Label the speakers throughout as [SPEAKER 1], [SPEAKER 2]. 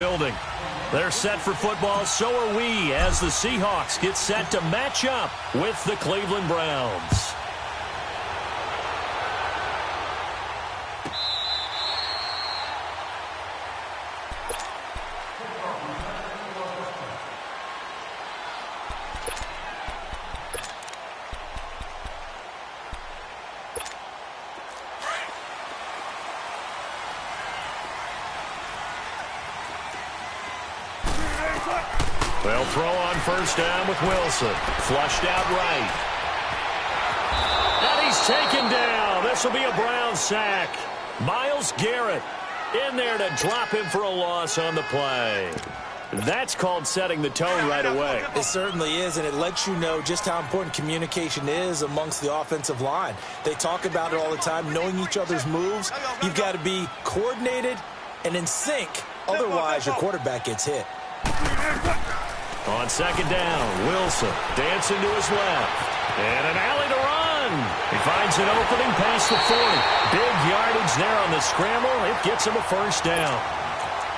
[SPEAKER 1] Building. They're set for football, so are we, as the Seahawks get set to match up with the Cleveland Browns. They'll throw on first down with Wilson. Flushed out right. And he's taken down. This will be a Brown sack. Myles Garrett in there to drop him for a loss on the play. That's called setting the tone right away.
[SPEAKER 2] It certainly is, and it lets you know just how important communication is amongst the offensive line. They talk about it all the time, knowing each other's moves. You've got to be coordinated and in sync. Otherwise, your quarterback gets hit.
[SPEAKER 1] On second down, Wilson dancing to his left. And an alley to run. He finds an opening past the 40. Big yardage there on the scramble. It gets him a first down.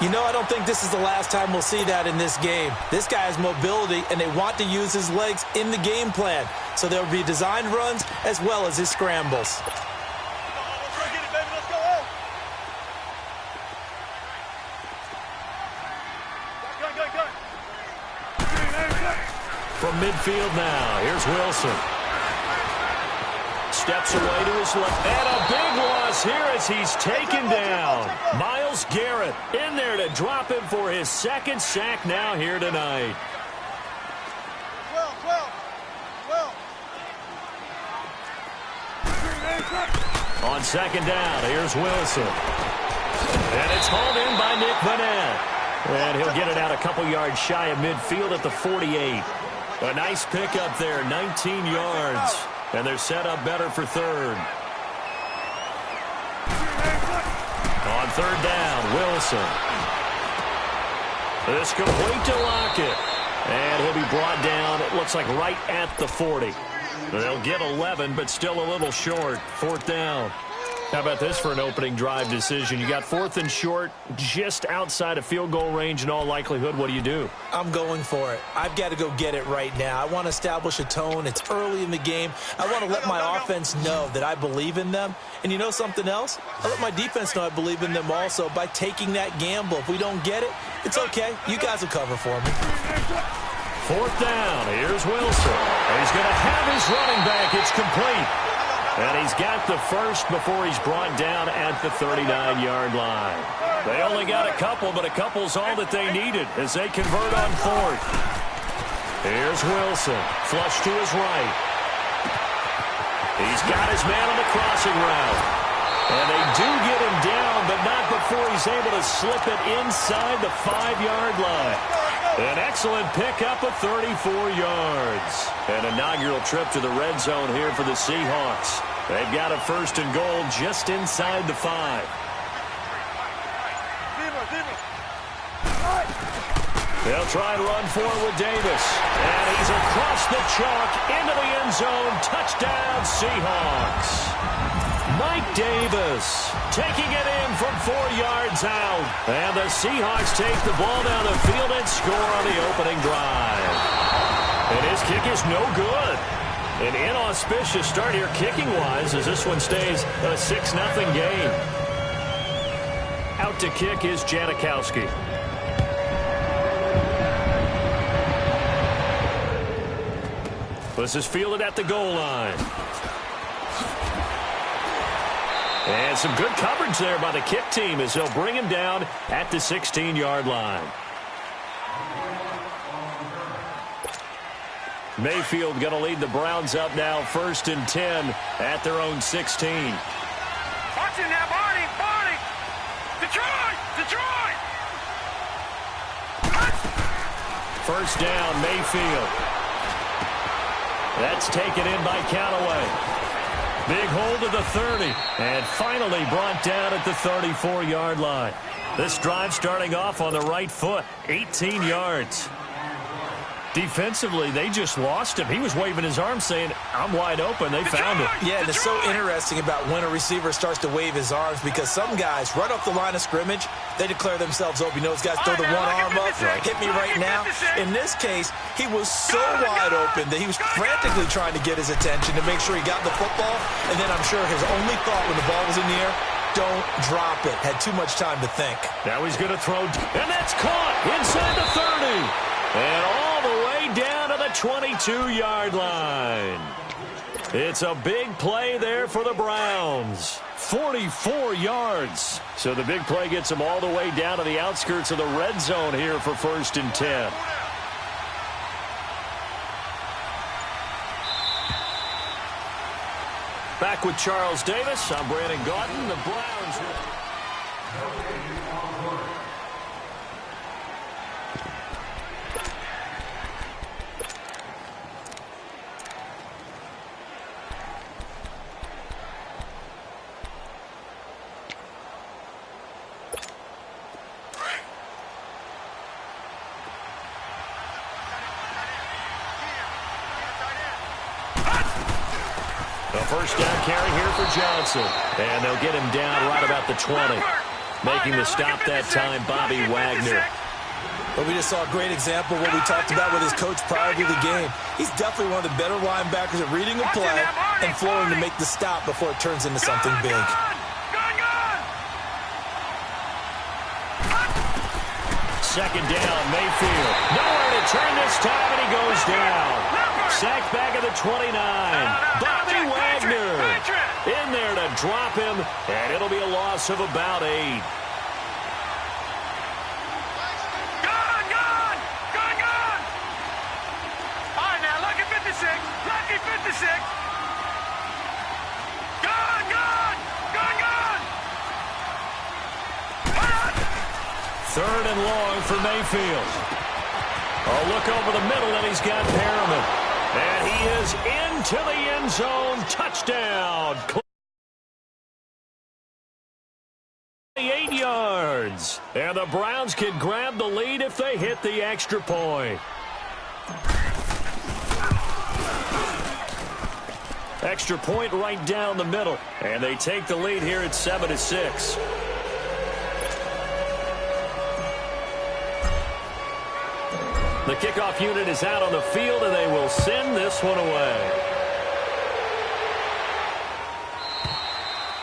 [SPEAKER 2] You know, I don't think this is the last time we'll see that in this game. This guy has mobility, and they want to use his legs in the game plan. So there will be designed runs as well as his scrambles.
[SPEAKER 1] From midfield now, here's Wilson. Steps away to his left. And a big loss here as he's taken down. Myles Garrett in there to drop him for his second sack now here tonight. On second down, here's Wilson. And it's hauled in by Nick Vanette. And he'll get it out a couple yards shy of midfield at the 48. A nice pickup there, 19 yards. And they're set up better for third. On third down, Wilson. This complete to Lockett. And he'll be brought down, it looks like right at the 40. They'll get 11, but still a little short. Fourth down. How about this for an opening drive decision? You got fourth and short, just outside of field goal range in all likelihood. What do you do?
[SPEAKER 2] I'm going for it. I've got to go get it right now. I want to establish a tone. It's early in the game. I want to let my offense know that I believe in them. And you know something else? I let my defense know I believe in them also by taking that gamble. If we don't get it, it's okay. You guys will cover for me.
[SPEAKER 1] Fourth down. Here's Wilson. He's going to have his running back. It's complete. And he's got the first before he's brought down at the 39-yard line. They only got a couple, but a couple's all that they needed as they convert on fourth. Here's Wilson. Flush to his right. He's got his man on the crossing route. And they do get him down, but not before he's able to slip it inside the 5-yard line. An excellent pickup of 34 yards. An inaugural trip to the red zone here for the Seahawks. They've got a first and goal just inside the 5. They'll try and run forward with Davis. And he's across the chalk into the end zone. Touchdown, Seahawks. Mike Davis taking it in from 4 yards out. And the Seahawks take the ball down the field and score on the opening drive. And his kick is no good. An inauspicious start here kicking-wise as this one stays a 6-0 game. Out to kick is Janikowski. This is fielded at the goal line. And some good coverage there by the kick team as they'll bring him down at the 16-yard line. Mayfield going to lead the Browns up now, 1st and 10 at their own 16.
[SPEAKER 3] Watch it now, Barney! Detroit!
[SPEAKER 1] First down, Mayfield. That's taken in by Callaway. Big hold of the 30, and finally brought down at the 34-yard line. This drive starting off on the right foot, 18 yards. Defensively, they just lost him. He was waving his arms saying, I'm wide open. They found him.
[SPEAKER 2] Yeah, and it's so interesting about when a receiver starts to wave his arms because some guys, right off the line of scrimmage, they declare themselves open. You know, those guys throw the one arm up, hit me right now. In this case, he was so wide open that he was frantically trying to get his attention to make sure he got the football. And then I'm sure his only thought when the ball was in the air, don't drop it. Had too much time to think.
[SPEAKER 1] Now he's going to throw, and that's caught inside the 30. And all the way down to the 22-yard line. It's a big play there for the Browns. 44 yards. So the big play gets them all the way down to the outskirts of the red zone here for 1st and 10. Back with Charles Davis. I'm Brandon Gaudin. The Browns. First down carry here for Johnson. And they'll get him down right about the 20. Making the stop that time, Bobby Wagner.
[SPEAKER 2] But we just saw a great example of what we talked about with his coach prior to the game. He's definitely one of the better linebackers at reading a play and flowing to make the stop before it turns into something big.
[SPEAKER 1] Second down, Mayfield. Nowhere to turn this time, and he goes down. Sacked back at the 29. Bobby Wagner in there to drop him, and it'll be a loss of about 8.
[SPEAKER 3] Gone! All right, now, lucky 56. Lucky 56. Gone!
[SPEAKER 1] 3rd and long for Mayfield. A look over the middle, and he's got Perriman. And he is into the end zone. Touchdown. 8 yards. And the Browns can grab the lead if they hit the extra point. Extra point right down the middle. And they take the lead here at 7-6. The kickoff unit is out on the field, and they will send this one away.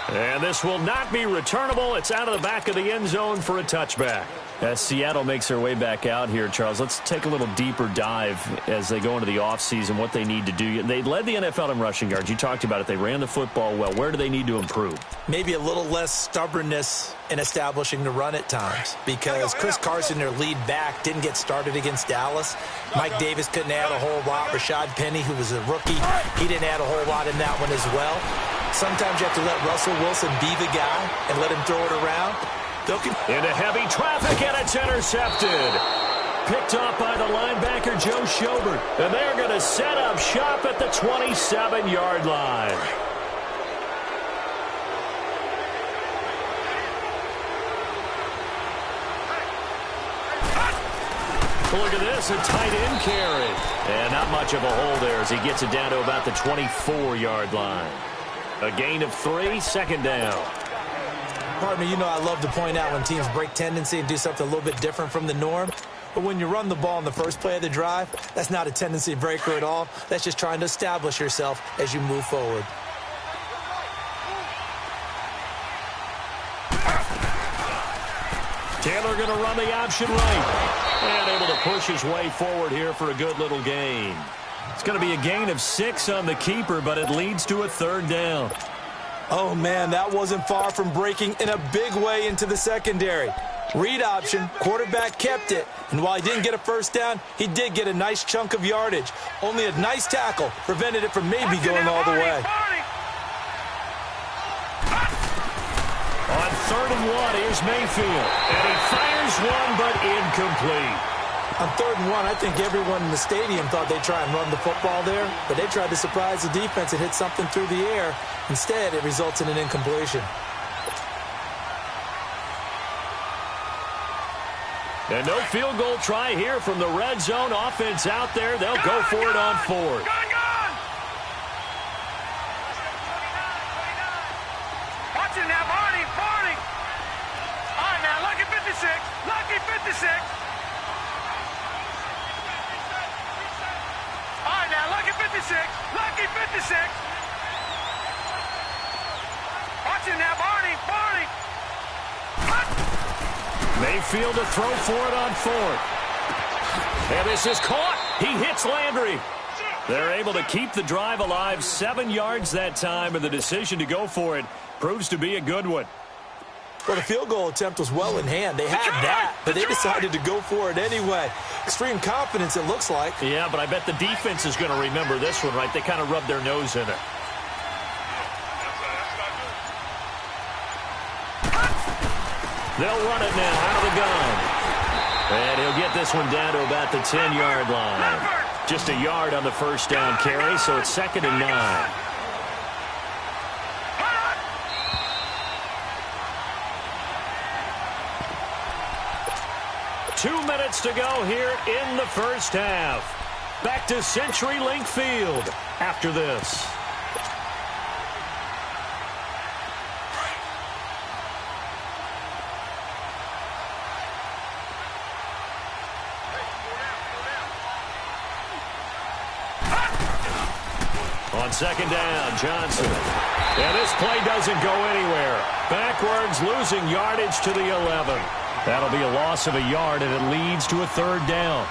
[SPEAKER 1] And this will not be returnable. It's out of the back of the end zone for a touchback. As Seattle makes their way back out here, Charles, let's take a little deeper dive as they go into the offseason, what they need to do. They led the NFL in rushing yards. You talked about it. They ran the football well. Where do they need to improve?
[SPEAKER 2] Maybe a little less stubbornness in establishing the run at times because Chris Carson, their lead back, didn't get started against Dallas. Mike Davis couldn't add a whole lot. Rashad Penny, who was a rookie, he didn't add a whole lot in that one as well. Sometimes you have to let Russell Wilson be the guy and let him throw it around.
[SPEAKER 1] Into heavy traffic, and it's intercepted. Picked off by the linebacker, Joe Schobert. And they're going to set up shop at the 27-yard line. Look at this, a tight end carry. And not much of a hole there as he gets it down to about the 24-yard line. A gain of 3, second down.
[SPEAKER 2] Pardon me, you know I love to point out when teams break tendency and do something a little bit different from the norm. But when you run the ball in the first play of the drive, that's not a tendency breaker at all. That's just trying to establish yourself as you move forward.
[SPEAKER 1] Taylor going to run the option right. And able to push his way forward here for a good little gain. It's going to be a gain of 6 on the keeper, but it leads to a 3rd down.
[SPEAKER 2] Oh, man, that wasn't far from breaking in a big way into the secondary. Read option, quarterback kept it, and while he didn't get a first down, he did get a nice chunk of yardage. Only a nice tackle prevented it from maybe going all the way.
[SPEAKER 1] On 3rd and 1, here's Mayfield, and he fires one, but incomplete.
[SPEAKER 2] On 3rd and 1, I think everyone in the stadium thought they'd try and run the football there, but they tried to surprise the defense and hit something through the air. Instead, it results in an incompletion.
[SPEAKER 1] And no field goal try here from the red zone. Offense out there. They'll go for it on fourth.
[SPEAKER 3] Gone! Watch it now, Barney. All right, now, lucky 56. Lucky 56. All right, now, lucky 56. Lucky 56. Watch it now, Barney.
[SPEAKER 1] Mayfield to throw for it on fourth. And this is caught. He hits Landry. They're able to keep the drive alive, 7 yards that time, and the decision to go for it proves to be a good one.
[SPEAKER 2] Well, the field goal attempt was well in hand. They had that, but they decided to go for it anyway. Extreme confidence, it looks like.
[SPEAKER 1] Yeah, but I bet the defense is going to remember this one, right? They kind of rubbed their nose in it. They'll run it now out of the gun. And he'll get this one down to about the 10-yard line. Just a yard on the first down carry, so it's 2nd and 9. Two minutes to go here in the first half. Back to CenturyLink Field after this. On 2nd down, Johnson. And this play doesn't go anywhere. Backwards, losing yardage to the 11. That'll be a loss of a yard, and it leads to a 3rd down.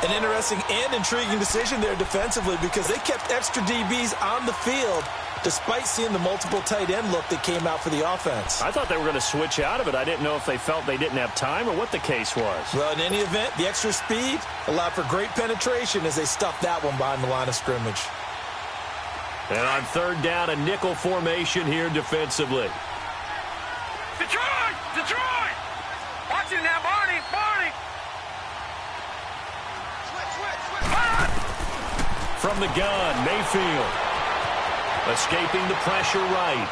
[SPEAKER 2] An interesting and intriguing decision there defensively because they kept extra DBs on the field despite seeing the multiple tight end look that came out for the offense.
[SPEAKER 1] I thought they were going to switch out of it. I didn't know if they felt they didn't have time or what the case was.
[SPEAKER 2] Well, in any event, the extra speed allowed for great penetration as they stuffed that one behind the line of scrimmage.
[SPEAKER 1] And on 3rd down, a nickel formation here defensively.
[SPEAKER 3] Detroit! Watch it now, Barney.
[SPEAKER 1] From the gun, Mayfield. Escaping the pressure right.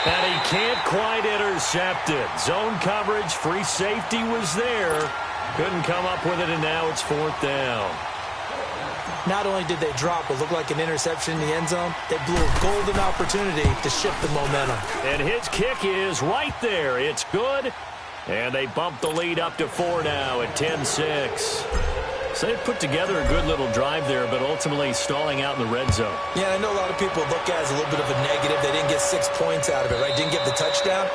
[SPEAKER 1] And he can't quite intercept it. Zone coverage, free safety was there. Couldn't come up with it, and now it's 4th down.
[SPEAKER 2] Not only did they drop what looked like an interception in the end zone, they blew a golden opportunity to shift the momentum.
[SPEAKER 1] And his kick is right there. It's good. And they bump the lead up to 4 now at 10-6. So they put together a good little drive there, but ultimately stalling out in the red zone.
[SPEAKER 2] Yeah, I know a lot of people look at it as a little bit of a negative. They didn't get 6 points out of it, right? Didn't get the touchdown.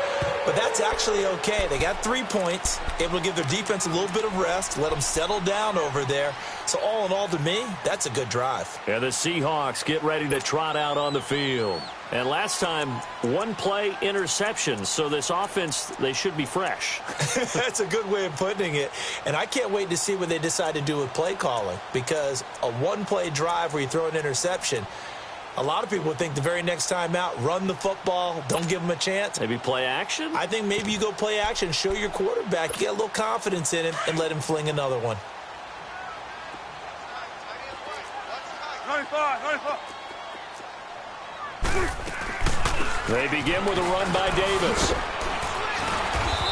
[SPEAKER 2] But that's actually okay. They got 3 points, able to give their defense a little bit of rest, let them settle down over there. So all in all, to me, that's a good drive.
[SPEAKER 1] And the Seahawks get ready to trot out on the field. And last time, 1-play interception. So this offense, they should be fresh.
[SPEAKER 2] That's a good way of putting it. And I can't wait to see what they decide to do with play calling. Because a 1-play drive where you throw an interception, a lot of people would think the very next time out, run the football, don't give them a chance.
[SPEAKER 1] Maybe play action?
[SPEAKER 2] I think maybe you go play action, show your quarterback, you get a little confidence in him, and let him fling another one.
[SPEAKER 3] 95.
[SPEAKER 1] They begin with a run by Davis.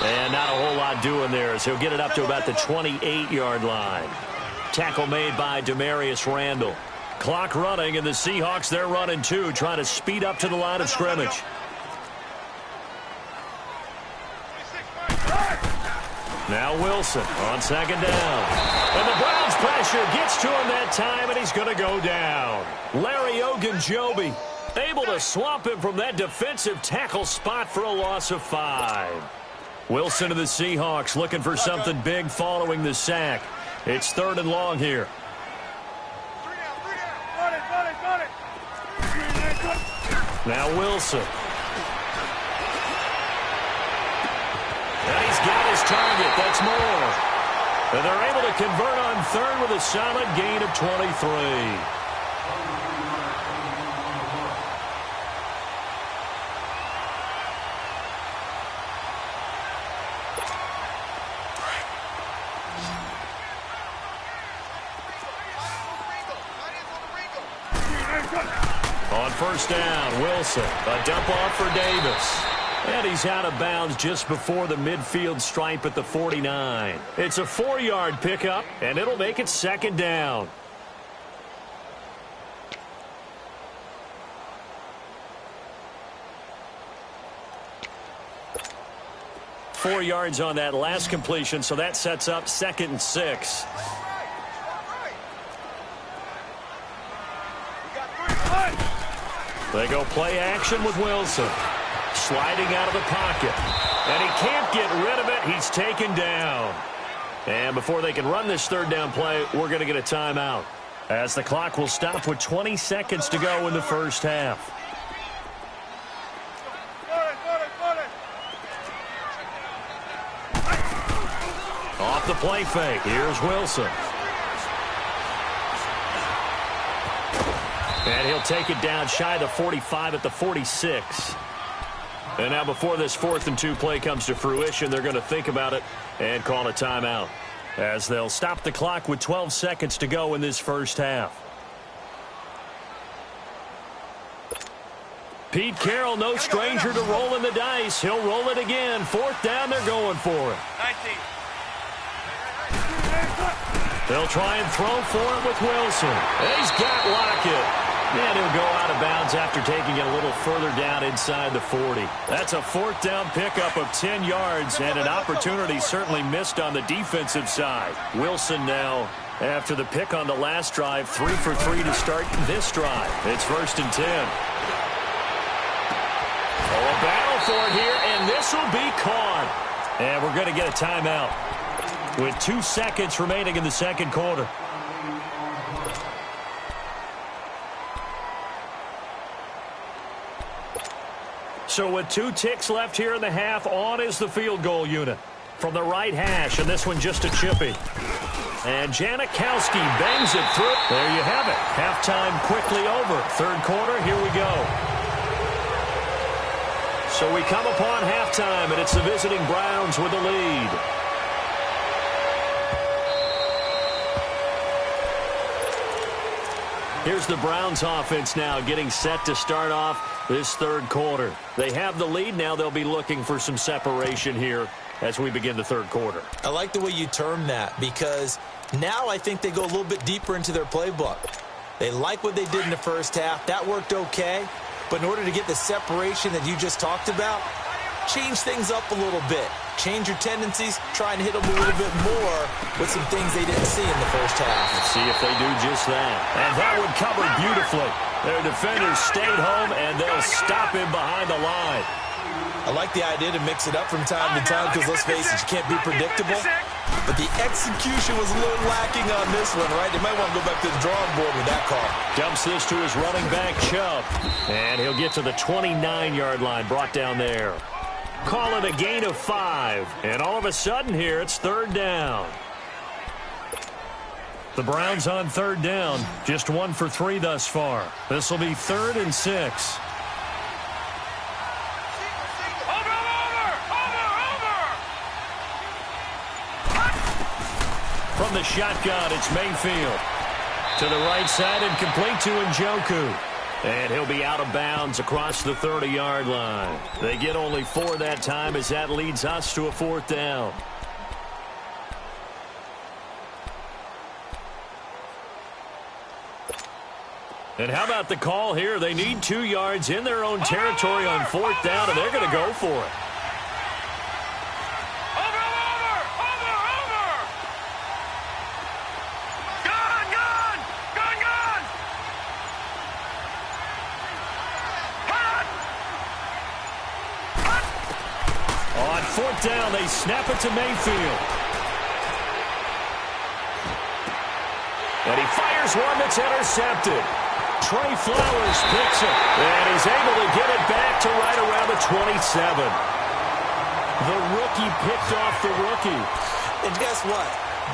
[SPEAKER 1] And not a whole lot doing there as he'll get it up to about the 28-yard line. Tackle made by Demarius Randall. Clock running, and the Seahawks, they're running too, trying to speed up to the line of scrimmage. Now Wilson on 2nd down. And the Browns pressure gets to him that time, and he's going to go down. Larry Ogunjobi able to swamp him from that defensive tackle spot for a loss of 5. Wilson to the Seahawks looking for something big following the sack. It's 3rd and long here. Now Wilson. And he's got his target. That's more. And they're able to convert on 3rd with a solid gain of 23. On 1st down, Wilson. A dump off for Davis. And he's out of bounds just before the midfield stripe at the 49. It's a 4-yard pickup, and it'll make it second down. Four yards on that last completion, so that sets up 2nd and 6. They go play action with Wilson. Sliding out of the pocket. And he can't get rid of it. He's taken down. And before they can run this 3rd down play, we're going to get a timeout, as the clock will stop with 20 seconds to go in the first half. Off the play fake. Here's Wilson. And he'll take it down shy of the 45 at the 46. And now before this 4th and 2 play comes to fruition, they're going to think about it and call a timeout, as they'll stop the clock with 12 seconds to go in this first half. Pete Carroll, no stranger to rolling the dice. He'll roll it again. 4th down, they're going for it.
[SPEAKER 3] 19.
[SPEAKER 1] They'll try and throw for it with Wilson. He's got Lockett. And he'll go out of bounds after taking it a little further down inside the 40. That's a 4th down pickup of 10 yards, and an opportunity certainly missed on the defensive side. Wilson now, after the pick on the last drive, 3 for 3 to start this drive. It's 1st and 10. Oh, a battle for it here, and this will be caught. And we're going to get a timeout with 2 seconds remaining in the 2nd quarter. So with 2 ticks left here in the half, on is the field goal unit from the right hash, and this one just a chippy. And Janikowski bangs it through. There you have it. Halftime quickly over. 3rd quarter, here we go. So we come upon halftime, and it's the visiting Browns with the lead. Here's the Browns offense now getting set to start off this 3rd quarter. They have the lead now. They'll be looking for some separation here as we begin the 3rd quarter.
[SPEAKER 2] I like the way you term that, because now I think they go a little bit deeper into their playbook. They like what they did in the first half. That worked okay. But in order to get the separation that you just talked about, change things up a little bit. Change your tendencies, try and hit them a little bit more with some things they didn't see in the first half.
[SPEAKER 1] Let's see if they do just that. And that one covered beautifully. Their defenders stayed home, and they'll stop him behind the line.
[SPEAKER 2] I like the idea to mix it up from time to time, because let's face it, you can't be predictable. But the execution was a little lacking on this one, right? They might want to go back to the drawing board with that call.
[SPEAKER 1] Dumps this to his running back, Chubb. And he'll get to the 29-yard line, brought down there. Call it a gain of 5. And all of a sudden here, it's 3rd down. The Browns on 3rd down. Just 1 for 3 thus far. This will be 3rd and 6. From the shotgun, it's Mayfield. To the right side and complete to Njoku. And he'll be out of bounds across the 30-yard line. They get only 4 that time, as that leads us to a 4th down. And how about the call here? They need 2 yards in their own territory on 4th down, and they're going to go for it. Down, they snap it to Mayfield. And he fires one that's intercepted. Trey Flowers picks it, and he's able to get it back to right around the 27. The rookie picked off the rookie.
[SPEAKER 2] And guess what?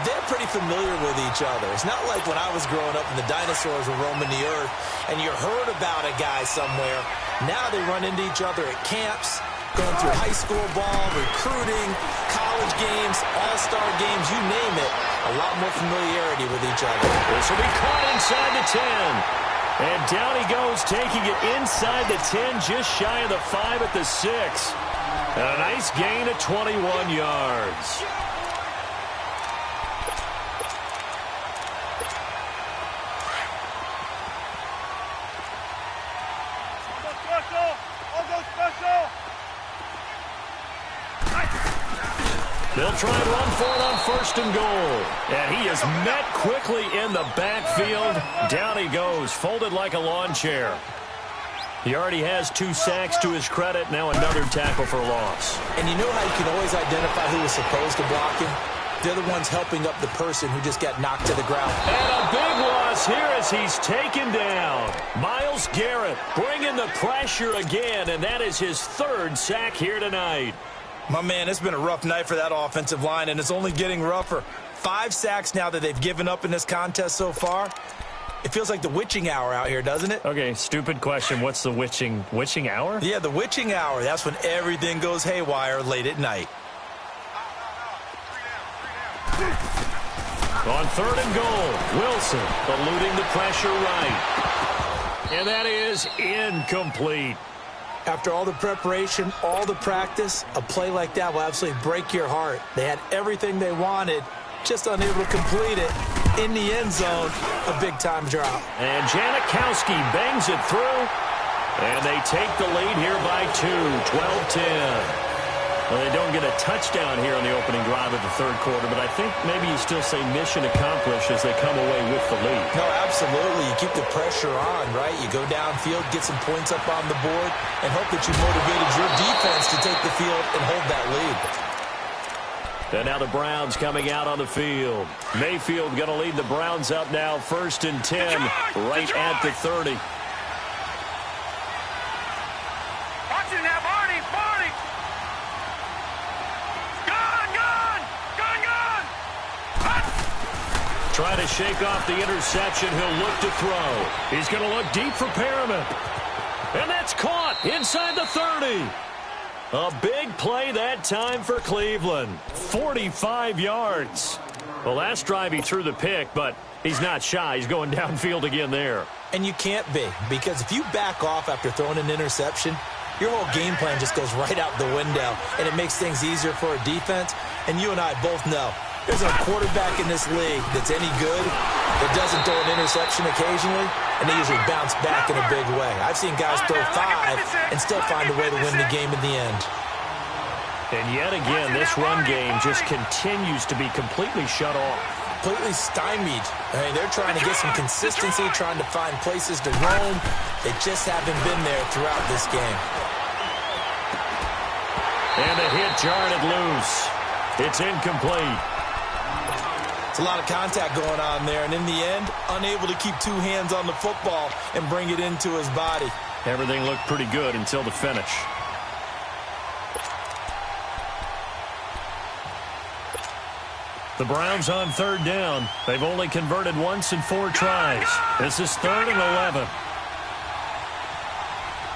[SPEAKER 2] They're pretty familiar with each other. It's not like when I was growing up and the dinosaurs were roaming the earth and you heard about a guy somewhere. Now they run into each other at camps, going through high school ball, recruiting, college games, all-star games, you name it. A lot more familiarity with each other.
[SPEAKER 1] This will be caught inside the 10. And down he goes, taking it inside the 10, just shy of the 5 at the 6. A nice gain of 21 yards. They'll try and run for it on 1st and goal. And he is met quickly in the backfield. Down he goes, folded like a lawn chair. He already has 2 sacks to his credit. Now another tackle for loss.
[SPEAKER 2] And you know how you can always identify who was supposed to block him? They're the ones helping up the person who just got knocked to the ground.
[SPEAKER 1] And a big loss here as he's taken down. Myles Garrett bringing the pressure again, and that is his 3rd sack here tonight.
[SPEAKER 2] My man, it's been a rough night for that offensive line, and it's only getting rougher. 5 sacks now that they've given up in this contest so far. It feels like the witching hour out here, doesn't it?
[SPEAKER 1] Okay, stupid question. What's the witching hour?
[SPEAKER 2] Yeah, the witching hour. That's when everything goes haywire late at night.
[SPEAKER 1] On 3rd and goal, Wilson eluding the pressure right. And that is incomplete.
[SPEAKER 2] After all the preparation, all the practice, a play like that will absolutely break your heart. They had everything they wanted, just unable to complete it. In the end zone, a big-time drop.
[SPEAKER 1] And Janikowski bangs it through, and they take the lead here by 2, 12-10. Well, they don't get a touchdown here on the opening drive of the 3rd quarter, but I think maybe you still say mission accomplished as they come away with the lead.
[SPEAKER 2] No, absolutely. You keep the pressure on, right? You go downfield, get some points up on the board, and hope that you motivated your defense to take the field and hold that lead.
[SPEAKER 1] And now the Browns coming out on the field. Mayfield going to lead the Browns up now, 1st and 10, right at the 30.
[SPEAKER 3] Watch it now, Barney.
[SPEAKER 1] Trying to shake off the interception. He'll look to throw. He's going to look deep for Perriman. And that's caught inside the 30. A big play that time for Cleveland. 45 yards. Well, last drive he threw the pick, but he's not shy. He's going downfield again there.
[SPEAKER 2] And you can't be, because if you back off after throwing an interception, your whole game plan just goes right out the window, and it makes things easier for a defense. And you and I both know there's a quarterback in this league that's any good that doesn't throw an interception occasionally, and they usually bounce back in a big way. I've seen guys throw 5 and still find a way to win the game in the end.
[SPEAKER 1] And yet again, this run game just continues to be completely shut off.
[SPEAKER 2] Completely stymied. I mean, they're trying to get some consistency, trying to find places to roam. They just haven't been there throughout this game.
[SPEAKER 1] And the hit jarred it loose. It's incomplete.
[SPEAKER 2] It's a lot of contact going on there, and in the end, unable to keep 2 hands on the football and bring it into his body.
[SPEAKER 1] Everything looked pretty good until the finish. The Browns on 3rd down. They've only converted once in 4 tries. This is 3rd and 11.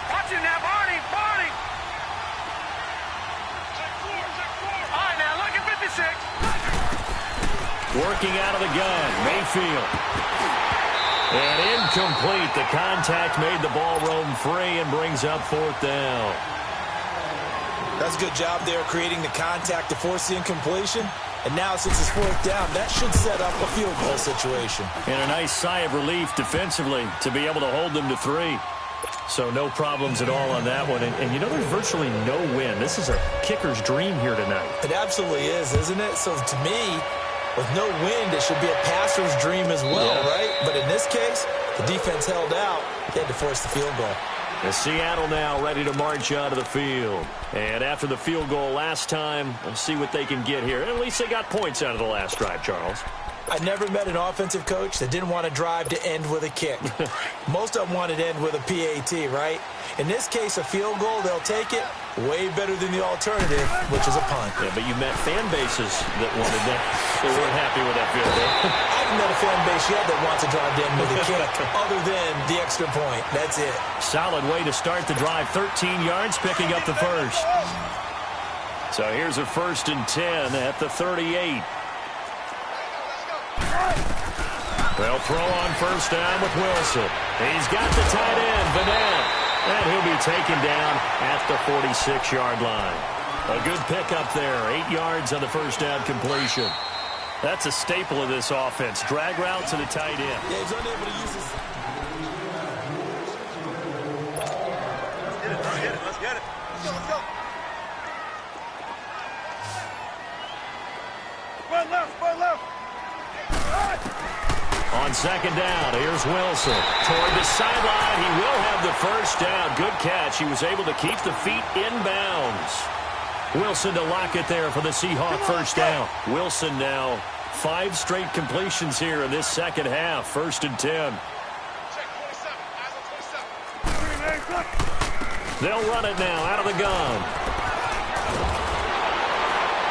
[SPEAKER 3] Watch it now, Barney. All right, now, look at 56.
[SPEAKER 1] Working out of the gun, Mayfield. And incomplete. The contact made the ball roam free and brings up 4th down.
[SPEAKER 2] That's a good job there creating the contact to force the incompletion. And now, since it's 4th down, that should set up a field goal situation.
[SPEAKER 1] And a nice sigh of relief defensively to be able to hold them to 3. So no problems at all on that one. And you know, there's virtually no win. This is a kicker's dream here tonight.
[SPEAKER 2] It absolutely is, isn't it? So to me, with no wind, it should be a passer's dream as well, right? But in this case, the defense held out. They had to force the field goal.
[SPEAKER 1] And Seattle now ready to march onto the field. And after the field goal last time, we'll see what they can get here. At least they got points out of the last drive, Charles.
[SPEAKER 2] I never met an offensive coach that didn't want to drive to end with a kick. Most of them wanted to end with a PAT, right? In this case, a field goal, they'll take it way better than the alternative, which is a punt.
[SPEAKER 1] Yeah, but you met fan bases that wanted that. They weren't happy with that field goal.
[SPEAKER 2] I haven't met a fan base yet that wants to drive to end with a kick other than the extra point. That's it.
[SPEAKER 1] Solid way to start the drive. 13 yards, picking up the first. So here's a 1st and 10 at the 38. They'll throw on 1st down with Wilson. He's got the tight end, Vanette. And he'll be taken down at the 46-yard line. A good pickup there. 8 yards on the first down completion. That's a staple of this offense. Drag route to the tight end.
[SPEAKER 2] Yeah, he's unable to use his...
[SPEAKER 3] Let's get it. Let's go. Run left.
[SPEAKER 1] On second down, here's Wilson. Toward the sideline, he will have the first down. Good catch. He was able to keep the feet in bounds. Wilson to lock it there for the Seahawk first down. Wilson now 5 straight completions here in this second half. 1st and 10.
[SPEAKER 3] Check 27. Eyes on 27.
[SPEAKER 1] They'll run it now out of the gun.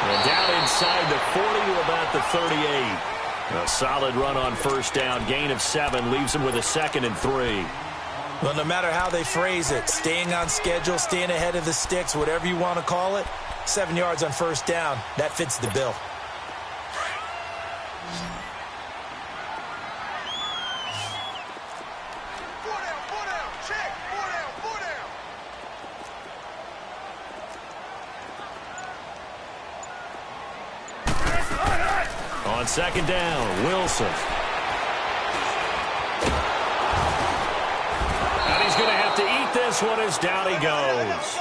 [SPEAKER 1] And down inside the 40 to about the 38. A solid run on first down. Gain of 7 leaves him with a 2nd and 3.
[SPEAKER 2] Well, no matter how they phrase it, staying on schedule, staying ahead of the sticks, whatever you want to call it, 7 yards on first down, that fits the bill.
[SPEAKER 3] Four down. Check. Four down.
[SPEAKER 1] On second down, Wilson. And he's going to have to eat this one as down he goes.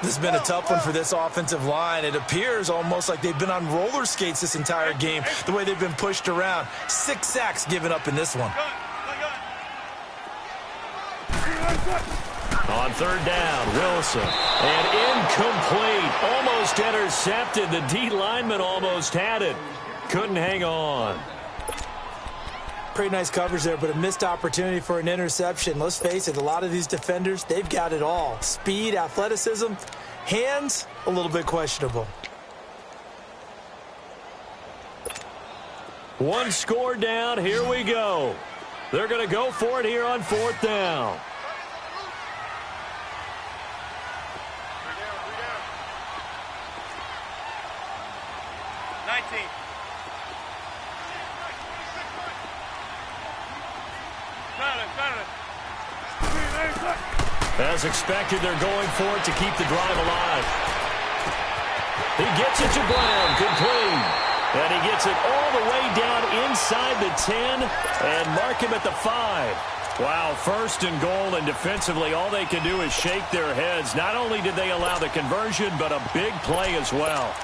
[SPEAKER 2] This has been a tough one for this offensive line. It appears almost like they've been on roller skates this entire game, the way they've been pushed around. 6 sacks given up in this one.
[SPEAKER 1] On third down, Wilson. And incomplete. Almost intercepted. The D lineman almost had it. Couldn't hang on.
[SPEAKER 2] Pretty nice coverage there, but a missed opportunity for an interception. Let's face it, a lot of these defenders, they've got it all. Speed, athleticism, hands, a little bit questionable.
[SPEAKER 1] 1 score down. Here we go. They're going to go for it here on 4th down. As expected, they're going for it to keep the drive alive. He gets it to Brown, complete. And he gets it all the way down inside the 10 and mark him at the 5. Wow, 1st and goal, and defensively all they can do is shake their heads. Not only did they allow the conversion, but a big play as well.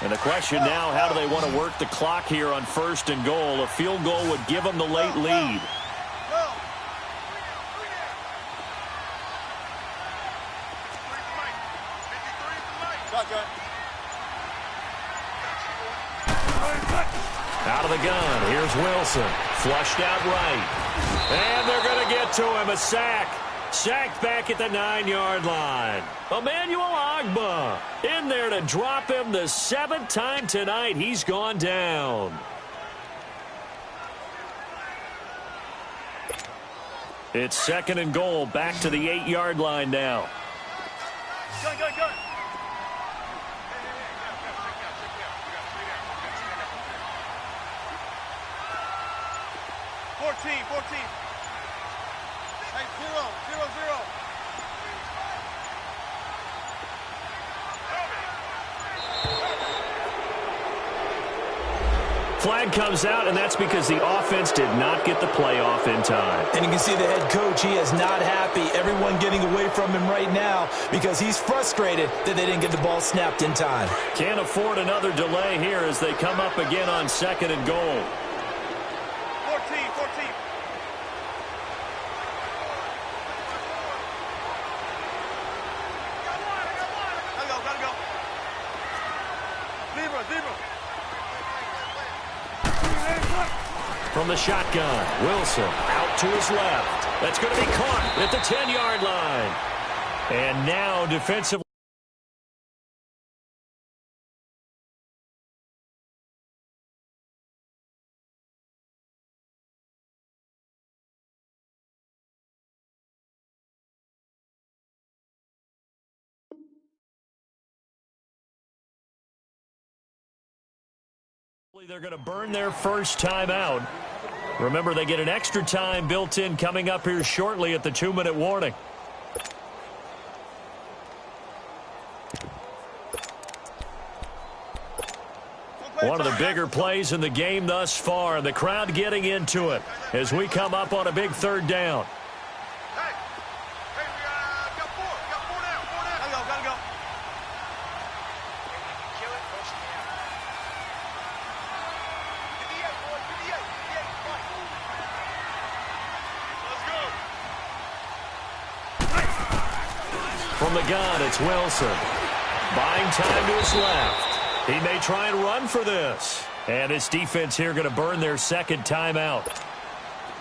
[SPEAKER 1] And the question now, how do they want to work the clock here on 1st and goal? A field goal would give them the late lead. Out of the gun, here's Wilson. Flushed out right. And they're going to get to him, a sack. Sacked back at the 9-yard line. Emmanuel Ogbah in there to drop him the 7th time tonight. He's gone down. It's 2nd and goal, back to the 8-yard line now.
[SPEAKER 3] Go. 14. Hey, 0.
[SPEAKER 1] Flag comes out, and that's because the offense did not get the play off in time.
[SPEAKER 2] And you can see the head coach, he is not happy. Everyone getting away from him right now because he's frustrated that they didn't get the ball snapped in time.
[SPEAKER 1] Can't afford another delay here as they come up again on 2nd and goal.
[SPEAKER 3] 14. Gotta go. Zebra.
[SPEAKER 1] From the shotgun, Wilson out to his left. That's going to be caught at the 10-yard line. And now defensively. They're going to burn their first time out. Remember, they get an extra time built in coming up here shortly at the 2-minute warning. One of the bigger plays in the game thus far, and the crowd getting into it as we come up on a big 3rd down.
[SPEAKER 3] Hey, we got 4. Got 4 down. 4 down. Gotta go. Kill it, push me out. 58, boys. 58. 58. Let's go.
[SPEAKER 1] From the gun, it's Wilson. Buying time to his left. He may try and run for this. And this defense here going to burn their 2nd timeout.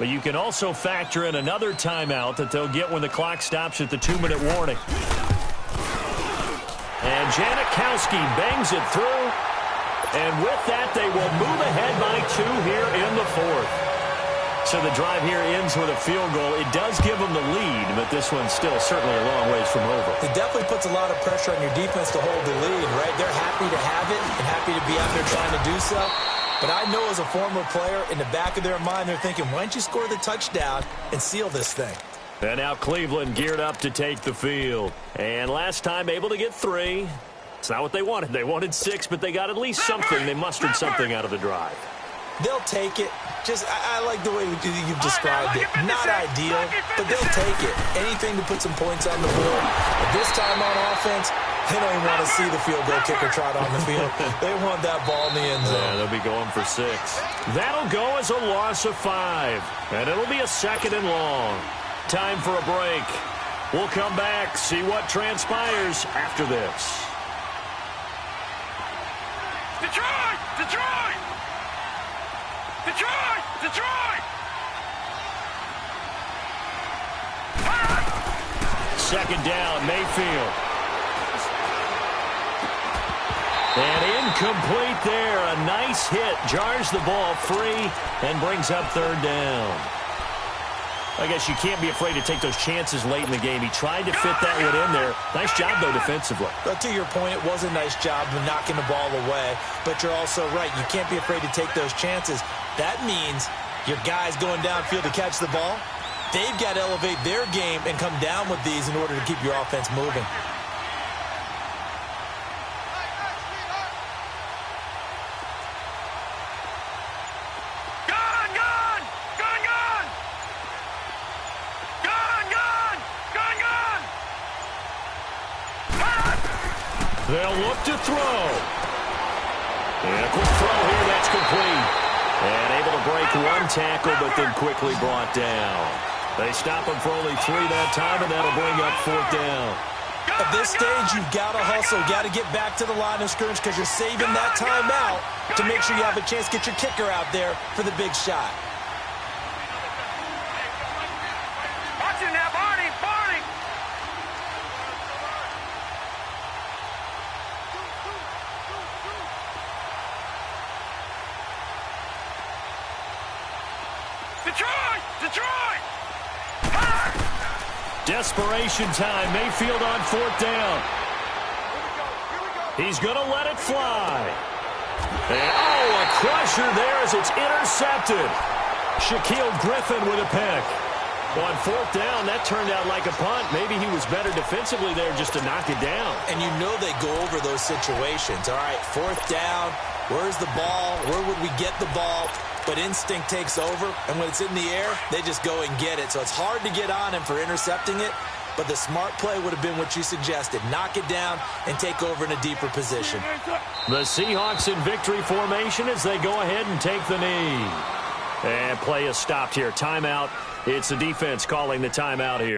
[SPEAKER 1] But you can also factor in another timeout that they'll get when the clock stops at the 2-minute warning. And Janikowski bangs it through. And with that, they will move ahead by 2 here in the 4th. So the drive here ends with a field goal. It does give them the lead, but this one's still certainly a long ways from over.
[SPEAKER 2] It definitely puts a lot of pressure on your defense to hold the lead, right? They're happy to have it and happy to be out there trying to do so. But I know as a former player, in the back of their mind, they're thinking, why don't you score the touchdown and seal this thing?
[SPEAKER 1] And now Cleveland geared up to take the field. And last time able to get 3. It's not what they wanted. They wanted 6, but they got at least something. They mustered something out of the drive.
[SPEAKER 2] They'll take it. I like the way you've described it. Not ideal, but they'll take it. Anything to put some points on the board. But this time on offense, they don't even want to see the field goal kicker trot on the field. They want that ball in the end zone.
[SPEAKER 1] Yeah, they'll be going for 6. That'll go as a loss of 5. And it'll be a 2nd and long. Time for a break. We'll come back, see what transpires after this.
[SPEAKER 3] Detroit! Detroit! Detroit! Detroit!
[SPEAKER 1] 2nd down, Mayfield. And incomplete there. A nice hit. Jars the ball free and brings up 3rd down. I guess you can't be afraid to take those chances late in the game. He tried to fit that one in there. Nice job, though, defensively.
[SPEAKER 2] But to your point, it was a nice job of knocking the ball away. But you're also right. You can't be afraid to take those chances. That means your guys going downfield to catch the ball, they've got to elevate their game and come down with these in order to keep your offense moving.
[SPEAKER 1] They'll look to throw. And a quick throw here, that's complete. And able to break 1 tackle, but then quickly brought down. They stop him for only 3 that time, and that'll bring up 4th down.
[SPEAKER 2] At this stage, you've got to hustle. Got to get back to the line of scrimmage because you're saving that timeout to make sure you have a chance to get your kicker out there for the big shot.
[SPEAKER 3] Watching that, Barney! Barney! Detroit! Detroit!
[SPEAKER 1] Desperation time. Mayfield on 4th down. He's going to let it fly. And, a crusher there as it's intercepted. Shaquille Griffin with a pick. On 4th down, that turned out like a punt. Maybe he was better defensively there just to knock it down.
[SPEAKER 2] And you know they go over those situations. All right, 4th down. Where's the ball? Where would we get the ball? But instinct takes over, and when it's in the air, they just go and get it. So it's hard to get on him for intercepting it, but the smart play would have been what you suggested. Knock it down and take over in a deeper position.
[SPEAKER 1] The Seahawks in victory formation as they go ahead and take the knee. And play is stopped here. Timeout. It's the defense calling the timeout here.